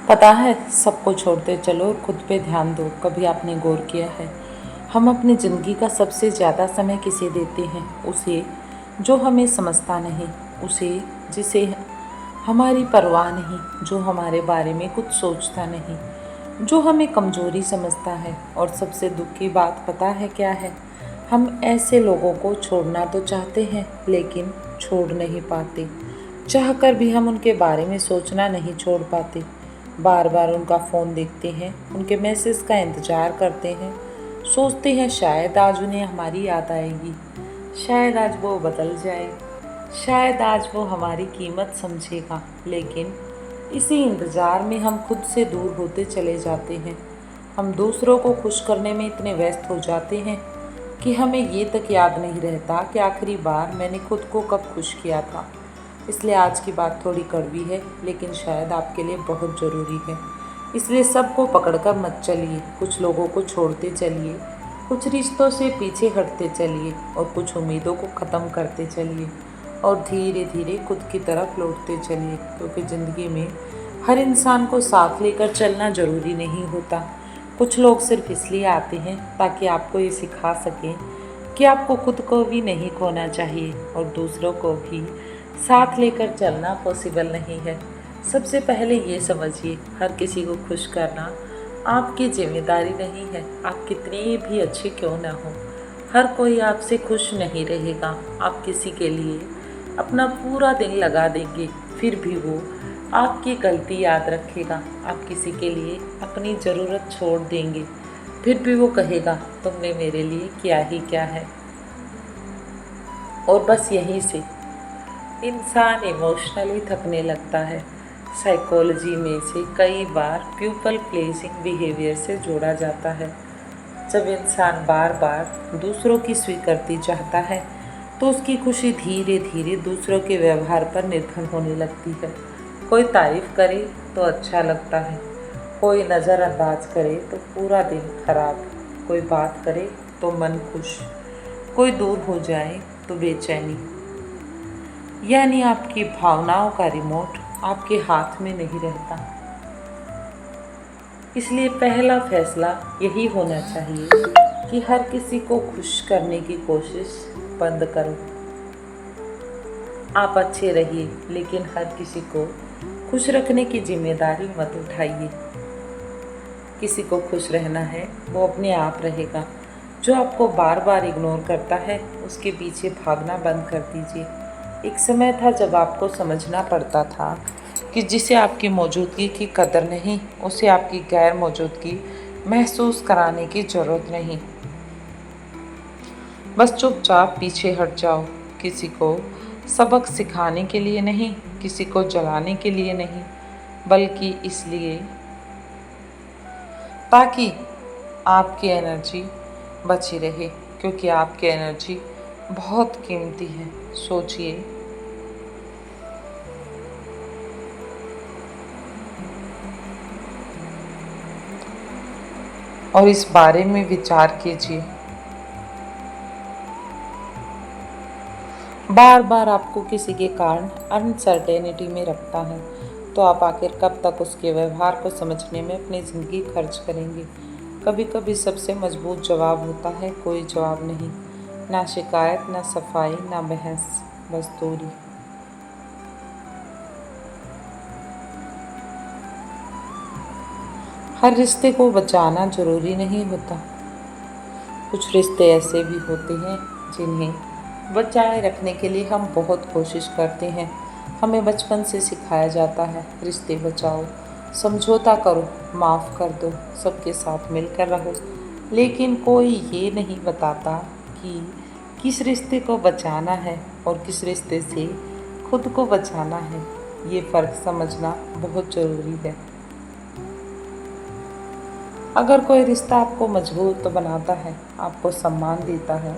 पता है, सबको छोड़ते चलो और खुद पे ध्यान दो। कभी आपने गौर किया है हम अपनी ज़िंदगी का सबसे ज़्यादा समय किसे देते हैं? उसे जो हमें समझता नहीं, उसे जिसे हमारी परवाह नहीं, जो हमारे बारे में कुछ सोचता नहीं, जो हमें कमज़ोरी समझता है। और सबसे दुख की बात पता है क्या है? हम ऐसे लोगों को छोड़ना तो चाहते हैं लेकिन छोड़ नहीं पाते। चाहकर भी हम उनके बारे में सोचना नहीं छोड़ पाते। बार बार उनका फ़ोन देखते हैं, उनके मैसेज का इंतज़ार करते हैं, सोचते हैं शायद आज उन्हें हमारी याद आएगी, शायद आज वो बदल जाए, शायद आज वो हमारी कीमत समझेगा। लेकिन इसी इंतज़ार में हम खुद से दूर होते चले जाते हैं। हम दूसरों को खुश करने में इतने व्यस्त हो जाते हैं कि हमें ये तक याद नहीं रहता कि आखिरी बार मैंने खुद को कब खुश किया था। इसलिए आज की बात थोड़ी कड़वी है, लेकिन शायद आपके लिए बहुत ज़रूरी है। इसलिए सबको पकड़कर मत चलिए, कुछ लोगों को छोड़ते चलिए, कुछ रिश्तों से पीछे हटते चलिए और कुछ उम्मीदों को ख़त्म करते चलिए और धीरे धीरे खुद की तरफ लौटते चलिए। क्योंकि ज़िंदगी में हर इंसान को साथ लेकर चलना ज़रूरी नहीं होता। कुछ लोग सिर्फ इसलिए आते हैं ताकि आपको ये सिखा सकें कि आपको खुद को भी नहीं खोना चाहिए और दूसरों को भी साथ लेकर चलना पॉसिबल नहीं है। सबसे पहले ये समझिए, हर किसी को खुश करना आपकी जिम्मेदारी नहीं है। आप कितने भी अच्छे क्यों ना हो, हर कोई आपसे खुश नहीं रहेगा। आप किसी के लिए अपना पूरा दिन लगा देंगे, फिर भी वो आपकी गलती याद रखेगा। आप किसी के लिए अपनी ज़रूरत छोड़ देंगे, फिर भी वो कहेगा तुमने मेरे लिए किया ही क्या है। और बस यहीं से इंसान इमोशनली थकने लगता है। साइकोलॉजी में से कई बार पीपल प्लीजिंग बिहेवियर से जोड़ा जाता है। जब इंसान बार बार दूसरों की स्वीकृति चाहता है तो उसकी खुशी धीरे धीरे दूसरों के व्यवहार पर निर्भर होने लगती है। कोई तारीफ़ करे तो अच्छा लगता है, कोई नज़रअंदाज करे तो पूरा दिन खराब, कोई बात करे तो मन खुश, कोई दूर हो जाए तो बेचैनी। यानी आपकी भावनाओं का रिमोट आपके हाथ में नहीं रहता। इसलिए पहला फैसला यही होना चाहिए कि हर किसी को खुश करने की कोशिश बंद करो। आप अच्छे रहिए, लेकिन हर किसी को खुश रखने की जिम्मेदारी मत उठाइए। किसी को खुश रहना है वो अपने आप रहेगा। जो आपको बार बार इग्नोर करता है उसके पीछे भागना बंद कर दीजिए। एक समय था जब आपको समझना पड़ता था कि जिसे आपकी मौजूदगी की कदर नहीं, उसे आपकी गैर मौजूदगी महसूस कराने की ज़रूरत नहीं। बस चुपचाप पीछे हट जाओ। किसी को सबक सिखाने के लिए नहीं, किसी को जलाने के लिए नहीं, बल्कि इसलिए ताकि आपकी एनर्जी बची रहे। क्योंकि आपकी एनर्जी बहुत कीमती है। सोचिए, और इस बारे में विचार कीजिए। बार बार आपको किसी के कारण अनसर्टेनिटी में रखता है, तो आप आखिर कब तक उसके व्यवहार को समझने में अपनी ज़िंदगी खर्च करेंगे? कभी कभी सबसे मजबूत जवाब होता है कोई जवाब नहीं। ना शिकायत, ना सफाई, ना बहस, बस दूरी। हर रिश्ते को बचाना ज़रूरी नहीं होता। कुछ रिश्ते ऐसे भी होते हैं जिन्हें बचाए रखने के लिए हम बहुत कोशिश करते हैं। हमें बचपन से सिखाया जाता है रिश्ते बचाओ, समझौता करो, माफ़ कर दो, सबके साथ मिलकर रहो। लेकिन कोई ये नहीं बताता कि किस रिश्ते को बचाना है और किस रिश्ते से खुद को बचाना है। ये फ़र्क समझना बहुत ज़रूरी है। अगर कोई रिश्ता आपको मजबूत बनाता है, आपको सम्मान देता है,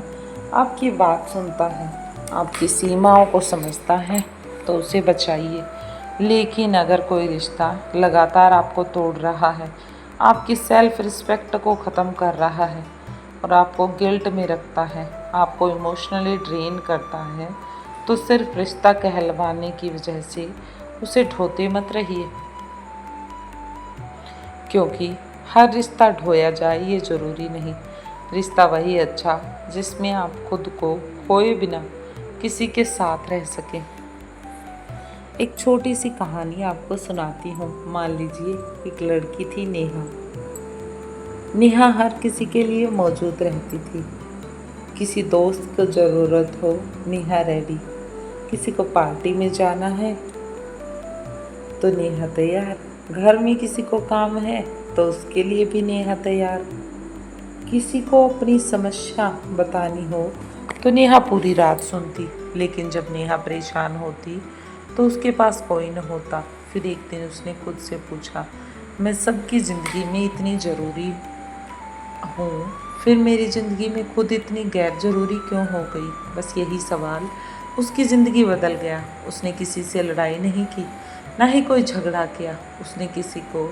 आपकी बात सुनता है, आपकी सीमाओं को समझता है, तो उसे बचाइए। लेकिन अगर कोई रिश्ता लगातार आपको तोड़ रहा है, आपकी सेल्फ रिस्पेक्ट को ख़त्म कर रहा है और आपको गिल्ट में रखता है, आपको इमोशनली ड्रेन करता है, तो सिर्फ रिश्ता कहलवाने की वजह से उसे ढोते मत रहिए। क्योंकि हर रिश्ता ढोया जाए ये ज़रूरी नहीं। रिश्ता वही अच्छा जिसमें आप खुद को खोए बिना किसी के साथ रह सकें। एक छोटी सी कहानी आपको सुनाती हूँ। मान लीजिए एक लड़की थी नेहा। नेहा हर किसी के लिए मौजूद रहती थी। किसी दोस्त को ज़रूरत हो, नेहा रेडी। किसी को पार्टी में जाना है तो नेहा तैयार। घर में किसी को काम है तो उसके लिए भी नेहा तैयार। किसी को अपनी समस्या बतानी हो तो नेहा पूरी रात सुनती। लेकिन जब नेहा परेशान होती तो उसके पास कोई न होता। फिर एक दिन उसने खुद से पूछा, मैं सबकी ज़िंदगी में इतनी ज़रूरी हूँ, फिर मेरी ज़िंदगी में खुद इतनी गैर ज़रूरी क्यों हो गई। बस यही सवाल उसकी ज़िंदगी बदल गया। उसने किसी से लड़ाई नहीं की, ना ही कोई झगड़ा किया। उसने किसी को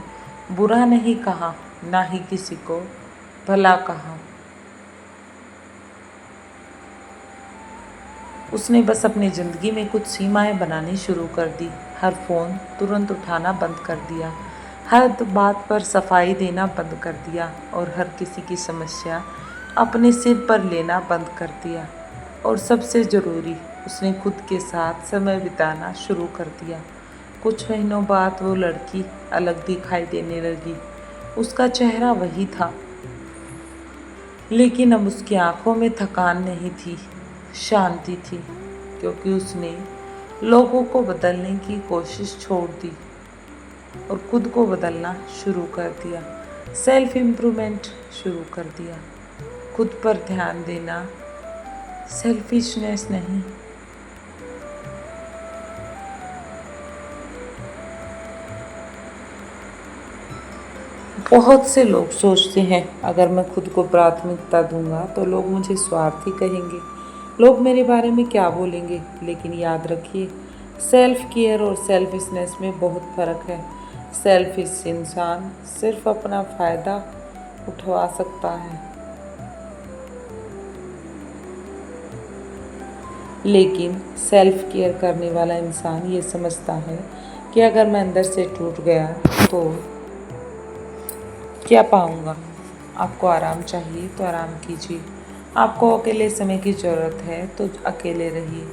बुरा नहीं कहा, ना ही किसी को भला कहा। उसने बस अपनी ज़िंदगी में कुछ सीमाएं बनानी शुरू कर दी। हर फ़ोन तुरंत उठाना बंद कर दिया, हर बात पर सफाई देना बंद कर दिया और हर किसी की समस्या अपने सिर पर लेना बंद कर दिया। और सबसे ज़रूरी, उसने खुद के साथ समय बिताना शुरू कर दिया। कुछ महीनों बाद वो लड़की अलग दिखाई देने लगी। उसका चेहरा वही था, लेकिन अब उसकी आंखों में थकान नहीं थी, शांति थी। क्योंकि उसने लोगों को बदलने की कोशिश छोड़ दी और खुद को बदलना शुरू कर दिया। सेल्फ इम्प्रूवमेंट शुरू कर दिया। खुद पर ध्यान देना सेल्फिशनेस नहीं। बहुत से लोग सोचते हैं अगर मैं खुद को प्राथमिकता दूंगा तो लोग मुझे स्वार्थी कहेंगे, लोग मेरे बारे में क्या बोलेंगे। लेकिन याद रखिए, सेल्फ केयर और सेल्फिशनेस में बहुत फ़र्क है। सेल्फिश इंसान सिर्फ अपना फ़ायदा उठवा सकता है, लेकिन सेल्फ केयर करने वाला इंसान ये समझता है कि अगर मैं अंदर से टूट गया तो क्या पाऊंगा। आपको आराम चाहिए तो आराम कीजिए। आपको अकेले समय की ज़रूरत है तो अकेले रहिए।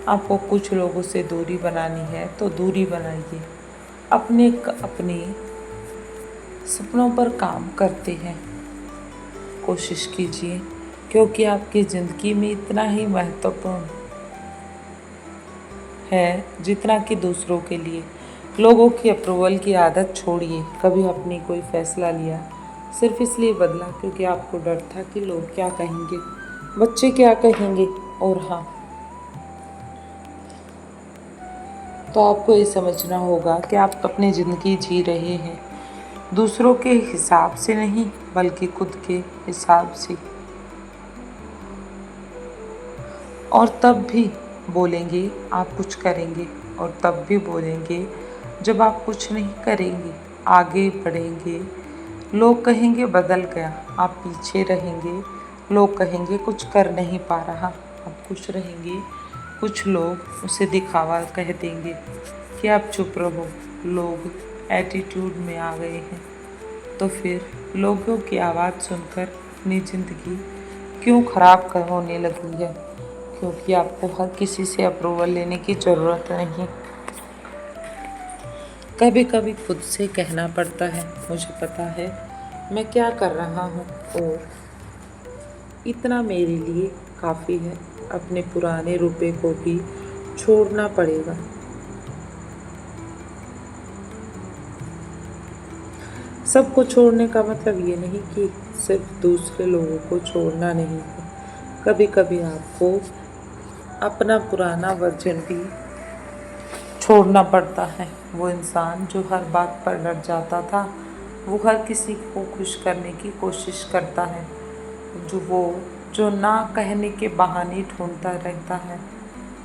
आपको कुछ लोगों से दूरी बनानी है तो दूरी बनाइए। अपने सपनों पर काम करते हैं कोशिश कीजिए, क्योंकि आपकी ज़िंदगी में इतना ही महत्वपूर्ण है जितना कि दूसरों के लिए। लोगों की अप्रूवल की आदत छोड़िए। कभी अपनी कोई फैसला लिया सिर्फ इसलिए बदला क्योंकि आपको डर था कि लोग क्या कहेंगे, बच्चे क्या कहेंगे। और हाँ, तो आपको ये समझना होगा कि आप अपनी ज़िंदगी जी रहे हैं दूसरों के हिसाब से नहीं, बल्कि खुद के हिसाब से। और तब भी बोलेंगे आप कुछ करेंगे, और तब भी बोलेंगे जब आप कुछ नहीं करेंगे। आगे बढ़ेंगे, लोग कहेंगे बदल गया। आप पीछे रहेंगे, लोग कहेंगे कुछ कर नहीं पा रहा। आप खुश रहेंगे, कुछ लोग उसे दिखावा कह देंगे कि आप चुप रहो। लोग एटीट्यूड में आ गए हैं, तो फिर लोगों की आवाज़ सुनकर अपनी ज़िंदगी क्यों ख़राब होने लगी है। क्योंकि आपको हर किसी से अप्रूवल लेने की ज़रूरत नहीं। कभी कभी खुद से कहना पड़ता है, मुझे पता है मैं क्या कर रहा हूँ और इतना मेरे लिए काफ़ी है। अपने पुराने रुपए को भी छोड़ना पड़ेगा। सबको छोड़ने का मतलब ये नहीं कि सिर्फ दूसरे लोगों को छोड़ना नहीं है। कभी कभी आपको अपना पुराना वर्जन भी छोड़ना पड़ता है। वो इंसान जो हर बात पर डर जाता था, वो हर किसी को खुश करने की कोशिश करता है। जो ना कहने के बहाने ढूंढता रहता है,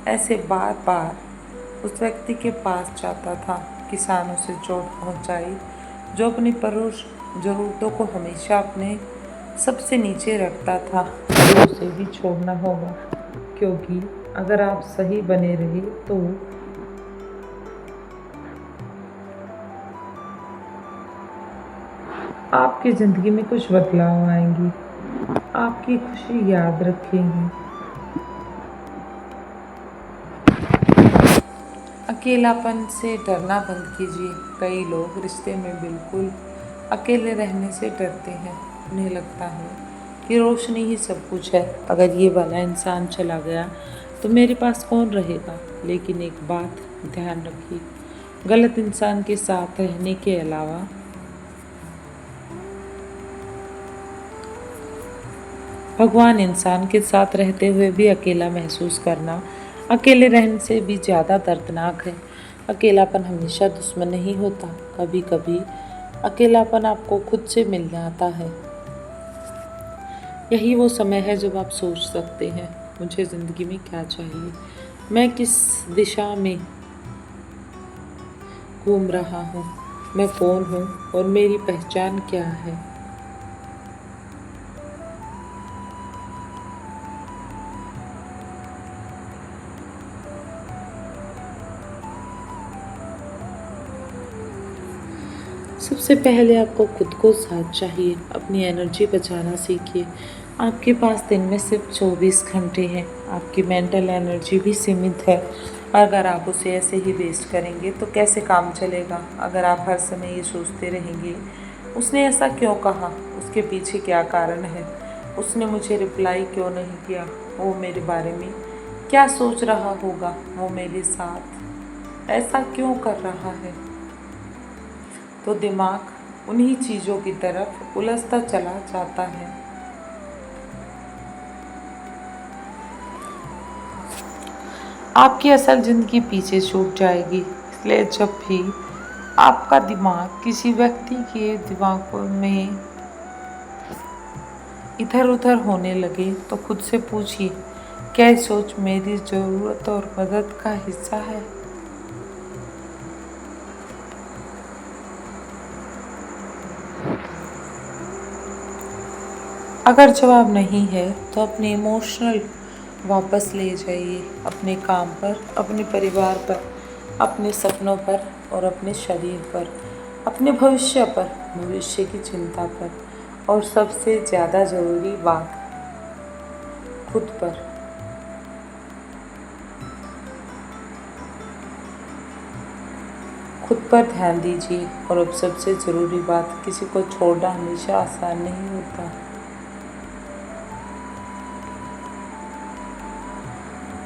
ऐसे बार बार उस व्यक्ति के पास जाता था, किसानों से चोट पहुंचाई, जो अपनी परोस ज़रूरतों को हमेशा अपने सबसे नीचे रखता था। तो उसे भी छोड़ना होगा, क्योंकि अगर आप सही बने रहे तो आपकी ज़िंदगी में कुछ बदलाव आएंगी, आपकी खुशी याद रखेंगी। अकेलापन से डरना बंद कीजिए। कई लोग रिश्ते में बिल्कुल अकेले रहने से डरते हैं। उन्हें लगता है कि रोशनी ही सब कुछ है, अगर ये वाला इंसान चला गया तो मेरे पास कौन रहेगा। लेकिन एक बात ध्यान रखिए, गलत इंसान के साथ रहने के अलावा भगवान इंसान के साथ रहते हुए भी अकेला महसूस करना अकेले रहने से भी ज़्यादा दर्दनाक है। अकेलापन हमेशा दुश्मन नहीं होता, कभी कभी अकेलापन आपको खुद से मिल जाता है। यही वो समय है जब आप सोच सकते हैं, मुझे ज़िंदगी में क्या चाहिए, मैं किस दिशा में घूम रहा हूँ, मैं कौन हूँ और मेरी पहचान क्या है। सबसे पहले आपको खुद को साथ चाहिए। अपनी एनर्जी बचाना सीखिए। आपके पास दिन में सिर्फ 24 घंटे हैं। आपकी मेंटल एनर्जी भी सीमित है। अगर आप उसे ऐसे ही वेस्ट करेंगे तो कैसे काम चलेगा। अगर आप हर समय ये सोचते रहेंगे उसने ऐसा क्यों कहा, उसके पीछे क्या कारण है, उसने मुझे रिप्लाई क्यों नहीं किया, वो मेरे बारे में क्या सोच रहा होगा, वो मेरे साथ ऐसा क्यों कर रहा है, तो दिमाग उन्हीं चीज़ों की तरफ उलझता चला जाता है। आपकी असल ज़िंदगी पीछे छूट जाएगी। इसलिए जब भी आपका दिमाग किसी व्यक्ति के दिमाग में इधर उधर होने लगे तो खुद से पूछिए, क्या ये सोच मेरी ज़रूरत और मदद का हिस्सा है। अगर जवाब नहीं है तो अपने इमोशनल वापस ले जाइए, अपने काम पर, अपने परिवार पर, अपने सपनों पर और अपने शरीर पर, अपने भविष्य पर, भविष्य की चिंता पर और सबसे ज़्यादा ज़रूरी बात, खुद पर। खुद पर ध्यान दीजिए। और अब सबसे ज़रूरी बात, किसी को छोड़ना हमेशा आसान नहीं होता।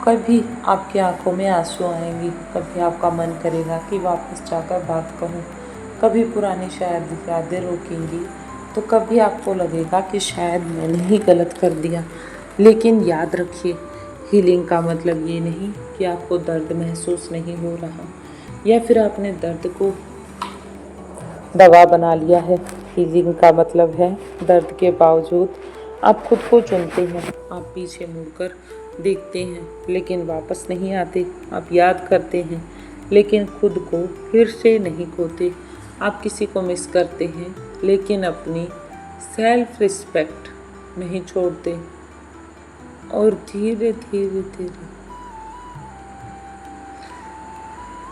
कभी आपकी आंखों में आंसू आएंगे, कभी आपका मन करेगा कि वापस जाकर बात कहूँ, कभी पुरानी शायद यादें रोकेंगी, तो कभी आपको लगेगा कि शायद मैंने ही गलत कर दिया। लेकिन याद रखिए, हीलिंग का मतलब ये नहीं कि आपको दर्द महसूस नहीं हो रहा या फिर आपने दर्द को दवा बना लिया है। हीलिंग का मतलब है दर्द के बावजूद आप खुद को चुनते हैं। आप पीछे मुड़कर देखते हैं लेकिन वापस नहीं आते। आप याद करते हैं लेकिन खुद को फिर से नहीं खोते। आप किसी को मिस करते हैं लेकिन अपनी सेल्फ रिस्पेक्ट नहीं छोड़ते। और धीरे धीरे धीरे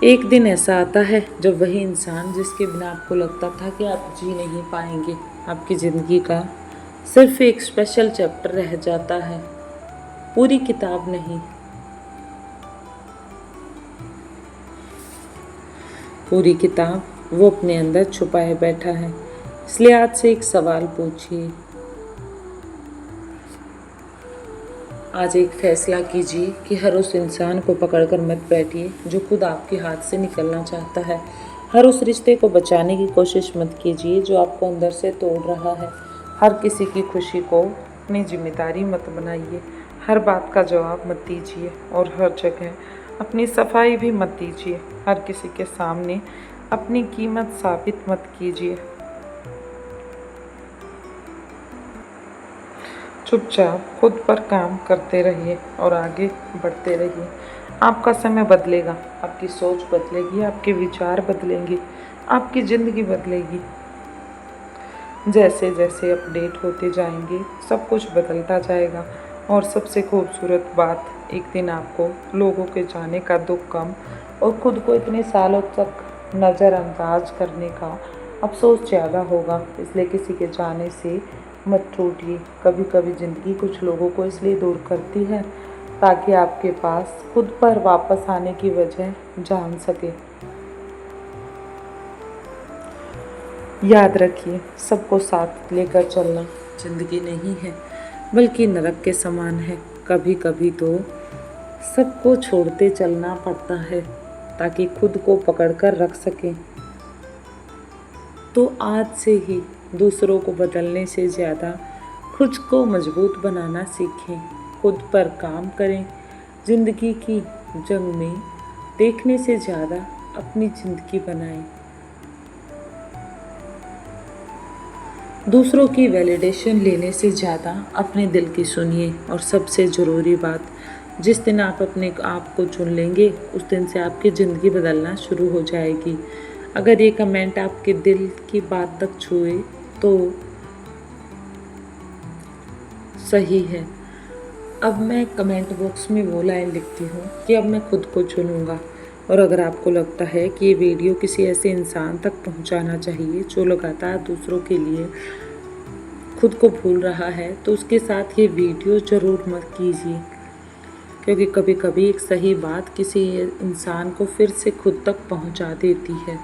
एक दिन ऐसा आता है जब वही इंसान जिसके बिना आपको लगता था कि आप जी नहीं पाएंगे, आपकी ज़िंदगी का सिर्फ एक स्पेशल चैप्टर रह जाता है, पूरी किताब नहीं। पूरी किताब वो अपने अंदर छुपाए बैठा है। इसलिए आज से एक सवाल पूछिए, आज एक फैसला कीजिए कि हर उस इंसान को पकड़कर मत बैठिए जो खुद आपके हाथ से निकलना चाहता है। हर उस रिश्ते को बचाने की कोशिश मत कीजिए जो आपको अंदर से तोड़ रहा है। हर किसी की खुशी को अपनी जिम्मेदारी मत बनाइए। हर बात का जवाब मत दीजिए और हर जगह अपनी सफाई भी मत दीजिए। हर किसी के सामने अपनी कीमत साबित मत कीजिए। चुपचाप खुद पर काम करते रहिए और आगे बढ़ते रहिए। आपका समय बदलेगा, आपकी सोच बदलेगी, आपके विचार बदलेंगे, आपकी ज़िंदगी बदलेगी। जैसे जैसे अपडेट होते जाएंगे सब कुछ बदलता जाएगा। और सबसे खूबसूरत बात, एक दिन आपको लोगों के जाने का दुख कम और खुद को इतने सालों तक नज़रअंदाज करने का अफसोस ज़्यादा होगा, इसलिए किसी के जाने से मत टूटिए। कभी कभी ज़िंदगी कुछ लोगों को इसलिए दूर करती है ताकि आपके पास खुद पर वापस आने की वजह जान सके। याद रखिए, सबको साथ लेकर चलना ज़िंदगी नहीं है, बल्कि नरक के समान है। कभी कभी तो सबको छोड़ते चलना पड़ता है ताकि खुद को पकड़कर रख सकें। तो आज से ही दूसरों को बदलने से ज़्यादा खुद को मजबूत बनाना सीखें। खुद पर काम करें। ज़िंदगी की जंग में देखने से ज़्यादा अपनी ज़िंदगी बनाएं। दूसरों की वैलिडेशन लेने से ज़्यादा अपने दिल की सुनिए। और सबसे ज़रूरी बात, जिस दिन आप अपने आप को चुन लेंगे उस दिन से आपकी ज़िंदगी बदलना शुरू हो जाएगी। अगर ये कमेंट आपके दिल की बात तक छुए तो सही है। अब मैं कमेंट बॉक्स में वो लाइन लिखती हूँ कि अब मैं खुद को चुनूँगा। और अगर आपको लगता है कि ये वीडियो किसी ऐसे इंसान तक पहुँचाना चाहिए जो लगातार दूसरों के लिए खुद को भूल रहा है, तो उसके साथ ये वीडियो ज़रूर मत कीजिए, क्योंकि कभी कभी एक सही बात किसी इंसान को फिर से खुद तक पहुँचा देती है।